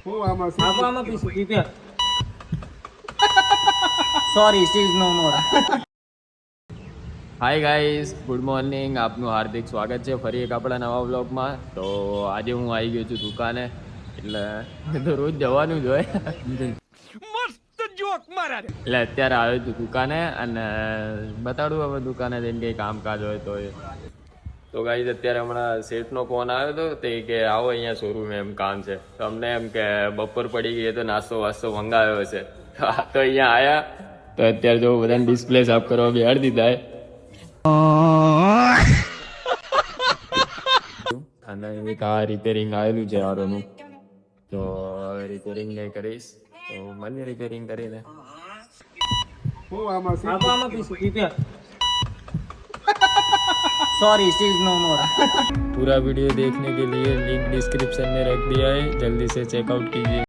હું આમાં આમાં પીસું પીપે સોરી સ્ટીઝ no more. Hi guys, good morning. આપનું હાર્દિક સ્વાગત છે ફરી એક આપણા નવા વ્લોગમાં. તો આજે હું આવી ગયો છું દુકાને, એટલે તો રોજ જવાનું જ હોય. એટલે અત્યારે આવ્યો છું દુકાને અને બતાડું હવે દુકાને જઈને કંઈ કામકાજ હોય તો એ. તો ગાઈઝ અત્યારે હમણાં શેઠનો ફોન આવ્યો હતો તે કે આવો અહીંયા શોરૂમ એમ કામ છે. તો અમને એમ કે બપોર પડી ગઈ તો નાસ્તો વાસ્તો મંગાવ્યો છે. તો અહીંયા આવ્યા તો અત્યારે જો બધાને ડિસ્પ્લે સાફ કરવા બેહાડી દીધા છે. અને એક આ રિપેરિંગ આવેલું છે આરોનું, તો હવે રિપેરિંગ નહીં કરીશ તો મને રિપેરિંગ કરીને હું આમાં આમાં પીસું પીપે सॉरी स्टीज नो मोर. पूरा वीडियो देखने के लिए लिंक डिस्क्रिप्शन में रख दिया है, जल्दी से चेकआउट कीजिए.